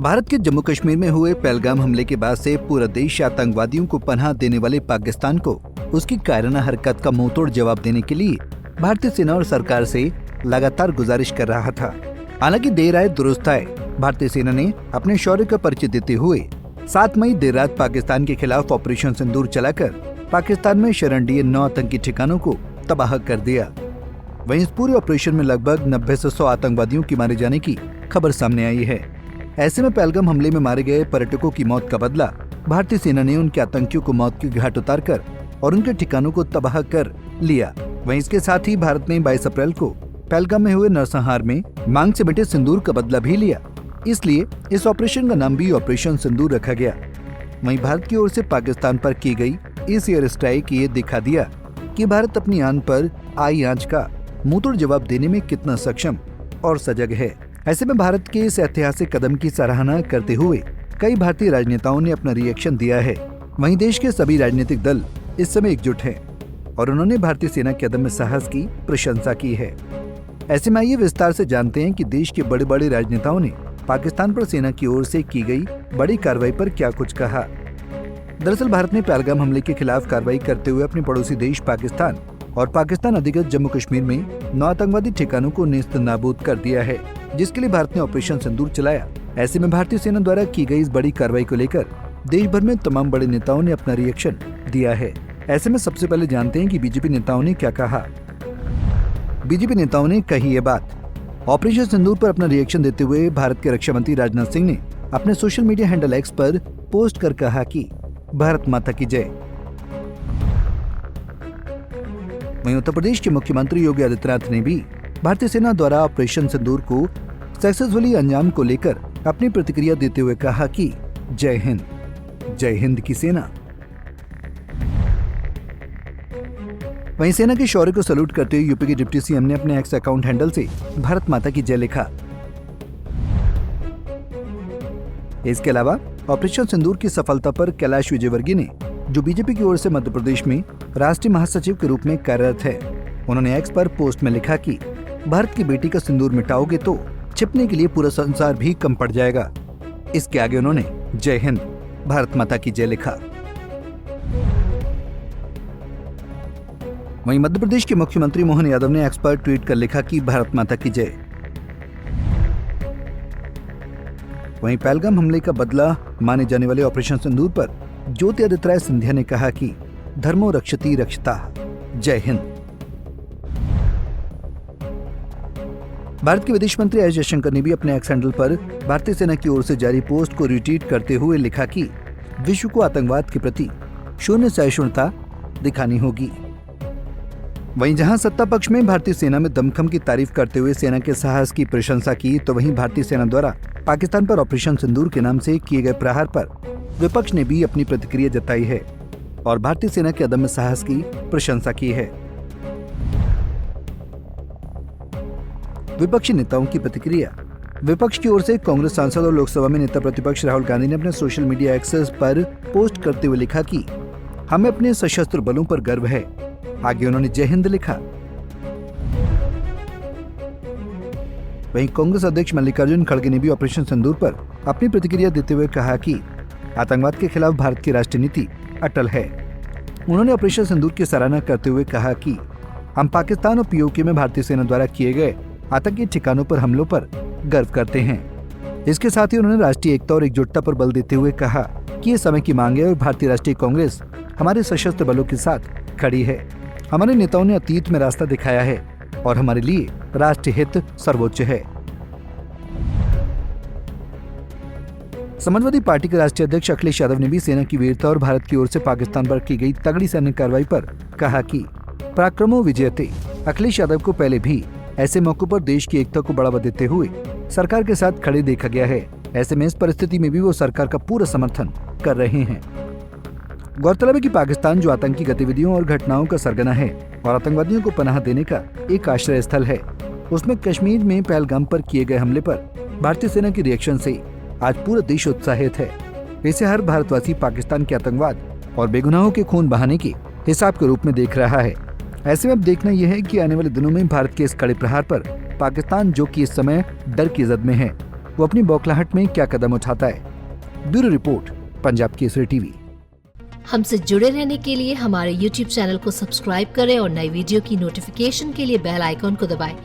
भारत के जम्मू कश्मीर में हुए पहलगाम हमले के बाद से पूरा देश आतंकवादियों को पनाह देने वाले पाकिस्तान को उसकी कायराना हरकत का मुंहतोड़ जवाब देने के लिए भारतीय सेना और सरकार से लगातार गुजारिश कर रहा था। हालांकि देर आए दुरुस्त आए, भारतीय सेना ने अपने शौर्य का परिचय देते हुए 7 मई देर रात पाकिस्तान के खिलाफ ऑपरेशन सिंदूर चलाकर पाकिस्तान में शरण लिए 9 आतंकी ठिकानों को तबाह कर दिया। वहीं इस पूरे ऑपरेशन में लगभग 90 से 100 आतंकवादियों के मारे जाने की खबर सामने आई है। ऐसे में पहलगाम हमले में मारे गए पर्यटकों की मौत का बदला भारतीय सेना ने उनके आतंकियों को मौत की घाट उतारकर और उनके ठिकानों को तबाह कर लिया। वहीं इसके साथ ही भारत ने 22 अप्रैल को पहलगाम में हुए नरसंहार में मांग से मिटे सिंदूर का बदला भी लिया। इसलिए इस ऑपरेशन का नाम भी ऑपरेशन सिंदूर रखा गया। वहीं भारत की ओर से पाकिस्तान पर की गई इस एयर स्ट्राइक ये दिखा दिया कि भारत अपनी आन पर आई आंच का मुंहतोड़ जवाब देने में कितना सक्षम और सजग है। ऐसे में भारत के इस ऐतिहासिक कदम की सराहना करते हुए कई भारतीय राजनेताओं ने अपना रिएक्शन दिया है। वहीं देश के सभी राजनीतिक दल इस समय एकजुट हैं और उन्होंने भारतीय सेना के अदम्य साहस की प्रशंसा की है। ऐसे में आइए विस्तार से जानते हैं कि देश के बड़े बड़े राजनेताओं ने पाकिस्तान पर सेना की ओर से की गई बड़ी कार्रवाई पर क्या कुछ कहा। दरअसल भारत ने पहलगाम हमले के खिलाफ कार्रवाई करते हुए अपने पड़ोसी देश पाकिस्तान और पाकिस्तान अधिकृत जम्मू कश्मीर में 9 आतंकवादी ठिकानों को नेस्त नाबूद कर दिया है, जिसके लिए भारत ने ऑपरेशन सिंदूर चलाया। ऐसे में भारतीय सेना द्वारा की गई इस बड़ी कार्रवाई को लेकर देश भर में तमाम बड़े नेताओं ने अपना रिएक्शन दिया है। ऐसे में सबसे पहले जानते हैं कि बीजेपी नेताओं ने क्या कहा। बीजेपी नेताओं ने कही ये बात। ऑपरेशन सिंदूर पर अपना रिएक्शन देते हुए भारत के रक्षा मंत्री राजनाथ सिंह ने अपने सोशल मीडिया हैंडल एक्स पर पोस्ट कर कहा कि भारत माता की जय। वहीं उत्तर प्रदेश के मुख्यमंत्री योगी आदित्यनाथ ने भी भारतीय सेना द्वारा ऑपरेशन सिंदूर को सक्सेसफुली अंजाम को लेकर अपनी प्रतिक्रिया देते हुए कहा कि जय हिंद की सेना। वहीं सेना के शौर्य को सैल्यूट करते हुए यूपी के डिप्टी सीएम ने अपने एक्स अकाउंट हैंडल से भारत माता की जय लिखा। इसके अलावा ऑपरेशन सिंदूर की सफलता पर कैलाश विजयवर्गीय ने, जो बीजेपी की ओर से मध्य प्रदेश में राष्ट्रीय महासचिव के रूप में कार्यरत है, उन्होंने एक्स पर पोस्ट में लिखा कि भारत की बेटी का सिंदूर मिटाओगे तो छिपने के लिए पूरा संसार भी कम पड़ जाएगा। इसके आगे उन्होंने जय हिंद, भारत माता की जय लिखा। वहीं मध्य प्रदेश के मुख्यमंत्री मोहन यादव ने एक्स पर ट्वीट कर लिखा कि भारत माता की जय। वहीं पहलगाम हमले का बदला माने जाने वाले ऑपरेशन सिंदूर पर ज्योतिरादित्य सिंधिया ने कहा कि धर्मो रक्षति रक्षता, जय हिंद। भारत के विदेश मंत्री एस जयशंकर ने भी अपने एक्स हैंडल पर भारतीय सेना की ओर से जारी पोस्ट को रिट्वीट करते हुए लिखा कि विश्व को आतंकवाद के प्रति शून्य सहिष्णुता दिखानी होगी। वहीं जहां सत्ता पक्ष में भारतीय सेना में दमखम की तारीफ करते हुए सेना के साहस की प्रशंसा की, तो वहीं भारतीय सेना द्वारा पाकिस्तान पर ऑपरेशन सिंदूर के नाम से किए गए प्रहार पर विपक्ष ने भी अपनी प्रतिक्रिया जताई है और भारतीय सेना के अदम्य साहस की प्रशंसा की है। विपक्षी नेताओं की प्रतिक्रिया। विपक्ष की ओर से कांग्रेस सांसद और लोकसभा में नेता प्रतिपक्ष राहुल गांधी ने अपने सोशल मीडिया एक्सेस पर पोस्ट करते हुए लिखा कि हमें अपने सशस्त्र बलों पर गर्व है। आगे उन्होंने जय हिंद लिखा। वहीं कांग्रेस अध्यक्ष मल्लिकार्जुन खड़गे ने भी ऑपरेशन सिंदूर पर अपनी प्रतिक्रिया देते हुए कहा कि आतंकवाद के खिलाफ भारत की राष्ट्रीय नीति अटल है। उन्होंने ऑपरेशन सिंदूर की सराहना करते हुए कहा कि हम पाकिस्तान और पीओके में भारतीय सेना द्वारा किए गए आतंकी ठिकानों पर हमलों पर गर्व करते हैं। इसके साथ ही उन्होंने राष्ट्रीय एकता और एकजुटता पर बल देते हुए कहा कि ये समय की मांग है और भारतीय राष्ट्रीय कांग्रेस हमारे सशस्त्र बलों के साथ खड़ी है। हमारे नेताओं ने अतीत में रास्ता दिखाया है और हमारे लिए राष्ट्रीय हित सर्वोच्च है। समाजवादी पार्टी के राष्ट्रीय अध्यक्ष अखिलेश यादव ने भी सेना की वीरता और भारत की ओर से पाकिस्तान पर की गई तगड़ी सैन्य कार्रवाई पर कहा कि पराक्रमो विजयते। अखिलेश यादव को पहले भी ऐसे मौकों पर देश की एकता को बढ़ावा देते हुए सरकार के साथ खड़े देखा गया है। ऐसे में इस परिस्थिति में भी वो सरकार का पूरा समर्थन कर रहे हैं। गौरतलब है कि पाकिस्तान जो आतंकी गतिविधियों और घटनाओं का सरगना है और आतंकवादियों को पनाह देने का एक आश्रय स्थल है, उसमें कश्मीर में पहलगाम पर किए गए हमले पर भारतीय सेना की रिएक्शन से आज पूरा देश उत्साहित है। इसे हर भारतवासी पाकिस्तान के आतंकवाद और बेगुनाहों के खून बहाने के हिसाब के रूप में देख रहा है। ऐसे में अब देखना यह है कि आने वाले दिनों में भारत के इस कड़े प्रहार पर पाकिस्तान, जो कि इस समय डर की जद में है, वो अपनी बौखलाहट में क्या कदम उठाता है। Bureau report, Punjab Kesari TV. हमसे जुड़े रहने के लिए हमारे YouTube चैनल को सब्सक्राइब करें और नई वीडियो की नोटिफिकेशन के लिए बेल आइकॉन को दबाएं।